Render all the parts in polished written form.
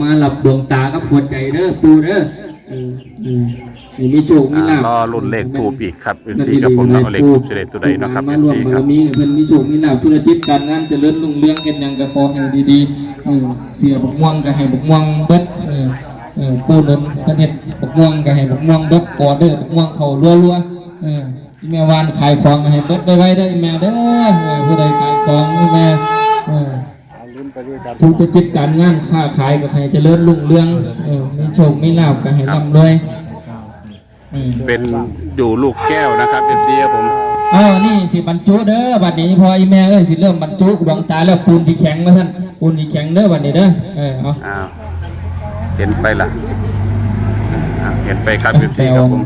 มาหลับดวงตากับหัวใจเด้อปูเด้อมีโชคมีลาภรอรุ่นเลขทูบอีกครับเป็นสีกับผมเนาะเลขทูบจะได้ตัวใดนะครับ มารวมบารมีเพิ่นมีโชคมีลาภธุรกิจการงานเจริญรุ่งเรืองกันยังก็ขอให้ดีๆเสียบักม่วงก็ให้บักม่วงเบิดปูนนเพิ่นเฮ็ดบักม่วงก็ให้บักม่วงเบิดปอเด้อบักม่วงเข้ารัวๆแม่วานขายของก็ให้เบิดไว้ได้แม่เด้อผู้ใดขายของแม่ธุรกิจการงานค้าขายก็ให้เจริญรุ่งเรืองมีโชคมีลาภก็ให้ร่ำรวยเป็นอยู่ลูกแก้วนะครับเป็นสีผมนี่สิบรรจุเด้อบัดนี้พออีแม่สิเริ่มบรรจุดวงตาแล้วปูนสีแข็งมาท่านปูนสีแข็งเด้อบัดนี้เด้อเอาเห็นไปล่ะเห็นไปครับเป็นสีครับผม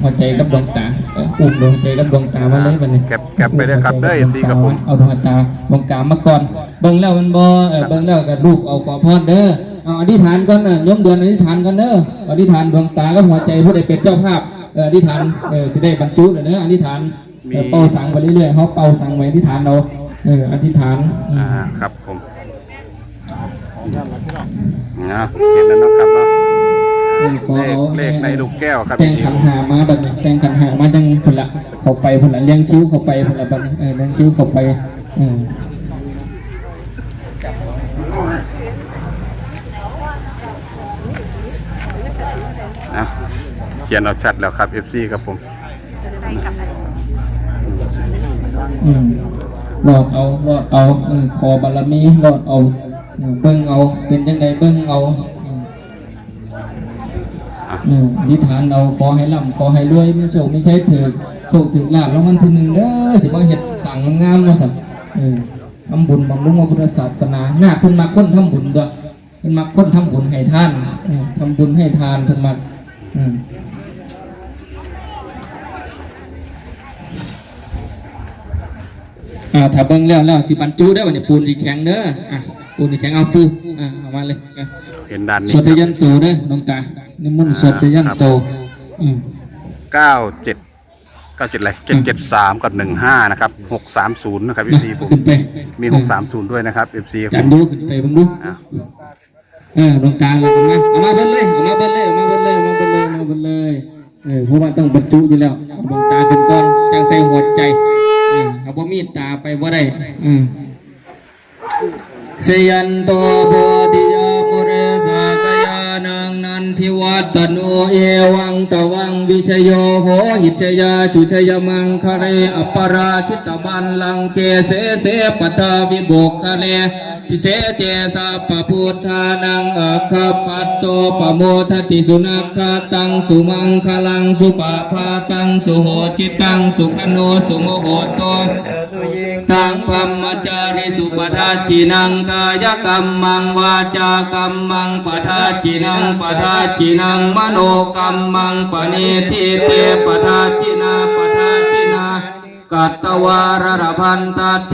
หัวใจกับดวงตาอุ้มดวงใจกับดวงตามาเลยบัดนี้แก็บไปเลยครับเด้อเป็นสีครับผมเอาดวงตาดวงตามาก่อนเบิ่งแล้วมันบ่เบิ่งแล้วกับลูกเอาขอพรเด้อเอาอธิษฐานก่อนยมเดือนอธิษฐานก่อนเด้ออธิษฐานดวงตากับหัวใจผู้ใดเป็นเจ้าภาพอธิษฐานจะได้บรรจุเด้ออธิษฐานเป่าสังไปเรื่อยๆเขาเป่าสังไว้อธิษฐานเราอธิษฐานครับผมเห็นแล้วนะครับเนาะเลขในลูกแก้วครับแต่งขันหามาแบบนี้แต่งขันหามาจังผลละเข้าไปผลละเลี้ยงคิ้วเข้าไปผลละบัดเลี้ยงคิ้วเข้าไปเขียนเอาชัดแล้วครับ FC ครับผมรอดเอาขอบารมีรอดเอาเบิ้งเอาเป็นยังไงเบิ้งเอาอธิษฐานเอาขอให้ร่ำขอให้รวยมีโชคมีชัยถือโชคถือลาภแล้วมันทีหนึ่งเด้อสิว่าเห็ดสั่งงามมาสักทำบุญบำรุงพระพุทธศาสนาหน้าเพิ่นมาค้นทำบุญด้วยเพิ่นมาค้นทำบุญให้ท่านทำบุญให้ทานเพิ่นมาถ้าเบิ้งแล้วสิบรรจุได้วันนี้ปูนสีแข็งเด้อปูนสีแข็งเอาปูเอามาเลยเห็นด้านนี้สวดยันโตเด้อน้องตานิมนต์สวดยันโต97อะไร773กับ15นะครับ630นะครับ FC ผมมี630ด้วยนะครับ FC จันดูขึ้นไปเบิ่งดูน้องตาเลยเอามาเบิ่งเลยเพราะว่าต้องบรรจุอยู่แล้วดวงตาขึ้นก่อนจังใส่หัวใจเอาบ่มีตาไปบ่ได้สยันโตโพธิยามุเรสากยานังนันทิวัตโนเอวังตวังวิชโยโหหิจยาจุชยมังคะเรอปราชิตบันลังเกเสปทาวิโบกคะเรทิเสเจสัพพพุทธานังอัคคปัตโตปโมทติสุนัขตังสุมังคลังสุปภาตังสุโหจิตังสุขโนสุโมโหโตตังพัมมจาริสุปทัจจินังกายกรรมังวาจากรรมังปทัจจินังมโนกรรมังปณิทิเตปทัจจินากัตตวารรพันตเถ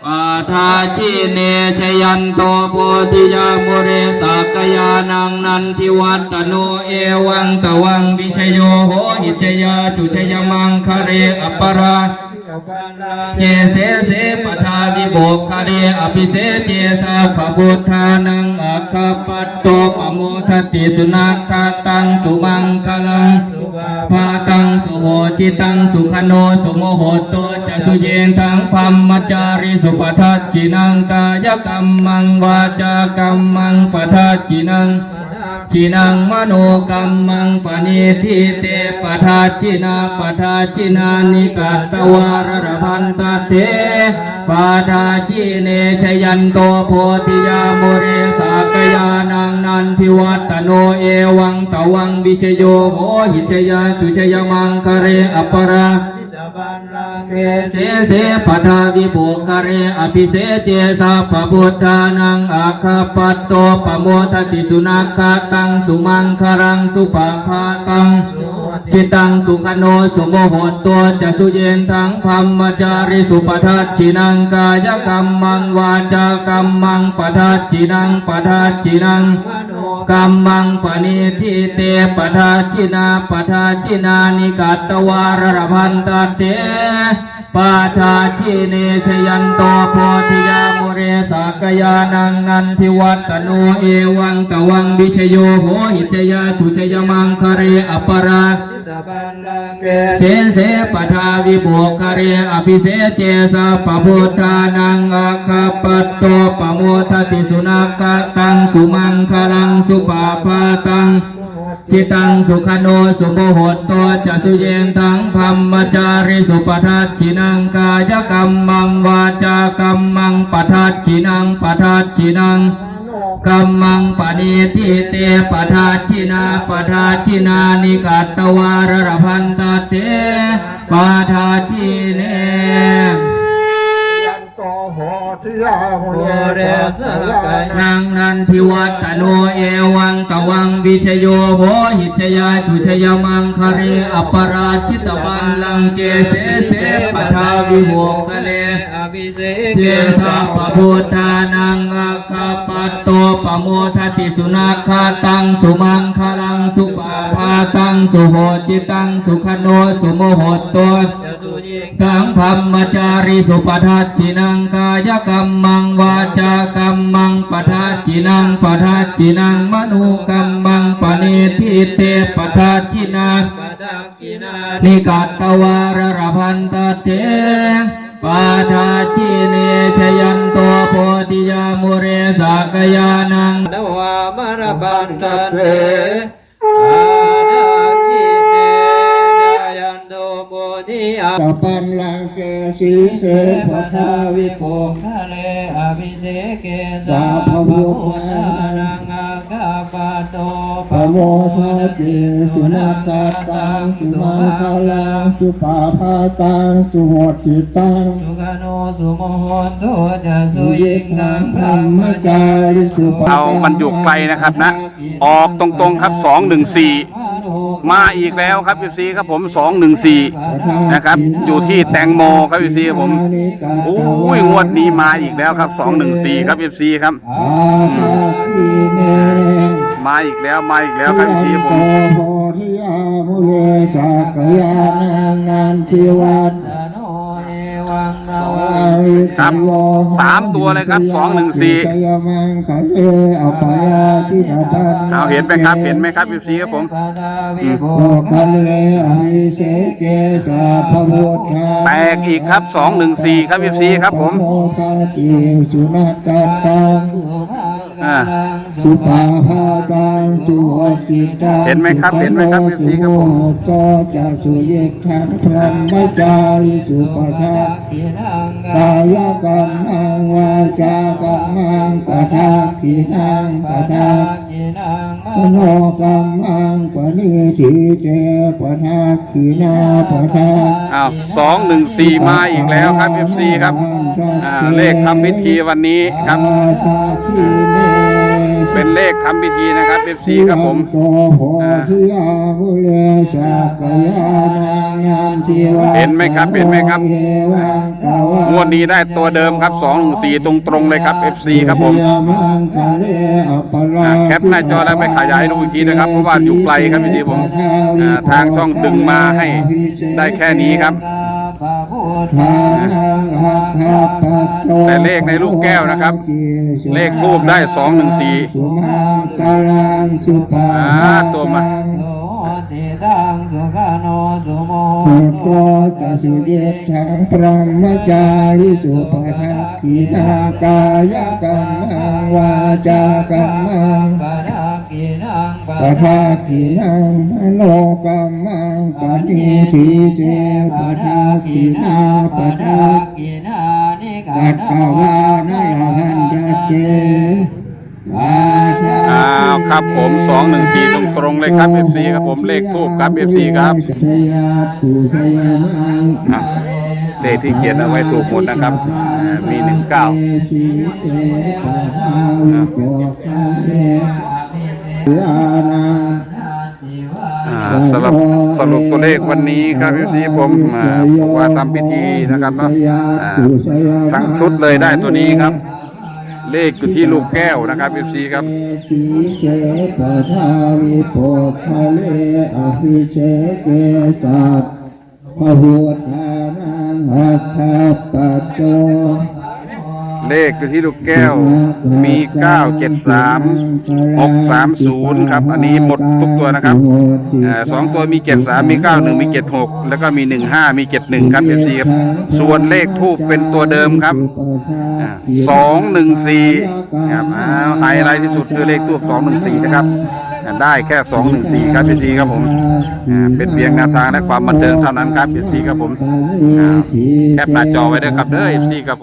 ปทาชิเนชยันโตโพธิยามุเรสากยานังนันทิวัตโนเอวังตวังวิชโยโหหิจยาจุชยมังคะเรอปราเจเสปทาวิโบกคะเรอภิเสเจสัพพพุทธานังอัคคปัตโตปโมทติสุนัขตังสุมังคลังภาตังสุโหจิตังสุขโนสุโมโหโตจะสุเยนทังพัมมจาริสุปทัจจินังกายกรรมังวาจากรรมังปทัจจินังมโนกรรมังปณิทิเตปทัจจินานิกัตตวารรพันตเถปทาจิเนชยันโตโพธิยามุเรสากยานังนันทิวัตโนเอวังตวังวิชโยโหหิจยาจุชยมังคะเรอปราเสปทาวิโบคะเรอภิเสเจสัพพพุทธานังอัคคปัตโตปโมทติสุนัขตังสุมังคลังสุปภาตังจิตังสุขโนสุโมโหโตจะสุเยนทังพัมมจาริสุปทัจจินังกายกรรมังวาจากรรมังปทัจจินังกรรมังปณิทิเตปทัจจินานิกัตตวารรพันตเต ปาทาชิเนชยันโตโพธิยามุเรสากยานังนันทิวัตโนเอวังตวังวิชโยโหหิจยาชุชยมังคะเรอปราเสเสปทาวิโบคเรอภิเสเจสะปะพุทธานังอาคาปัตโตปโมทติสุนักตังสุมังคลังสุปาปาตังจิตังสุขโนสุโมโหตโตจะสุเยนทังพัมมจาริสุปทัชชินังกายกรรมังวาจากรรมังปทัชชินังปทัชชินังกัมมังปณิทิเตปทัชชินาปทัชชินานิกัตตวารรพันตเตปทัชชิเนนังนันทิวัตโนเอวังตวังวิชโยโหหิชยาชุชยมังคะเรอปราชิตบัลลังเจเสเสปทาวิโมกะเลเจสะปะพุทธานังอาคาปัตโตปโมชติสุนัคาตังสุมังคลังสุปาภาตังสุโหจิตังสุขโนสุโมโหตโตตังพัมมจาริสุปทัชชินังกายกรรมังวาจากรรมังปทัชชินังปทัชชินังมโนกรรมังปณิทิเตปทัชชินานิกัตตวารรพันตเตปาทาชิเนชยันโตโพธิยามุเรสากยานังนวามรบันตเตตปันลังเกสีเสปทาวิโปทะเลอภิเสเกสาภวุฒานังอาคาปโตปโมทาเจสุนักตังจุมาคาลังจุปาภาตังจุโหติตังสุขโนสุโมโหโตจะสุยิกังพรหมจาริสุปเอามันอยู่ไกลนะครับนะออกตรงๆครับ214มาอีกแล้วครับพี่ซีครับผม214นะครับอยู่ที่แตงโมครับพี่ซีผมโอ้ยงวดนี้มาอีกแล้วครับ214ครับพี่ซีครับมาอีกแล้วครับพี่ซีผมครับ3ตัวเลยครับ214เอาเห็นไหมครับพี่ซีครับผมแตกอีกครับ214ครับพี่ซีครับผมสุปาภาตังจุโหติตัง เห็นไหมครับพี่ซีครับผมก็จะสุเยกทังพรหมจาริสุปทากายกรรมังวาจากรรมังปทักขินังปทักมโนกรรมังปณิทิเตปทักขินาปทักอ้าว214มาอีกแล้วครับพี่ซีครับเลขทำพิธีวันนี้ครับเป็นเลขทำพิธีนะครับพี่ซีครับผมเห็นไหมครับงวดนี้ได้ตัวเดิมครับ214ตรงๆเลยครับ FC ครับผมแคปหน้าจอแล้วไปขยายดูอีกทีนะครับเพราะว่าอยู่ไกลครับพี่ผมทางช่องดึงมาให้ได้แค่นี้ครับแต่เลขในลูกแก้วนะครับเลขทูบได้214ตัวมาโหโตจะสุเยชังพรหมจาริสุปทักขินากายกรรมังวาจากรรมังปทักขินังมโนกรรมังปณิทิเตปทักขินาปทักจัตตวานะละหันตเตครับผม214ตรงๆเลยครับ FC ครับผมเลขทูบครับ FC ครับเลขที่เขียนเอาไว้ถูกหมดนะครับมี19สรุปตัวเลขวันนี้ครับ FC ผมบอกว่าทำพิธีนะครับเนาะทั้งชุดเลยได้ตัวนี้ครับเลขอยู่ที่ลูกแก้วนะครับ FC ครับสีเชปทาวิโปทะเลอภิเชเกสัพพะพุทธานั เลขอยู่ที่ลูกแก้วมี 973 630 ครับ อันนี้หมดทุกตัวนะครับ2 ตัวมี 73 มี 91 มี 76 แล้วก็มี 15 มี 71 ครับ FC ครับส่วนเลขทูปเป็นตัวเดิมครับ 214 ครับไฮไลท์ที่สุดคือเลขทูป214 นะครับได้แค่ 214 ครับ FC ครับผมเป็นเพียงแนวทางและความบันเทิงเท่านั้นครับ FC ครับผมแคปหน้าจอไว้ด้วยครับเด้อ FC ครับ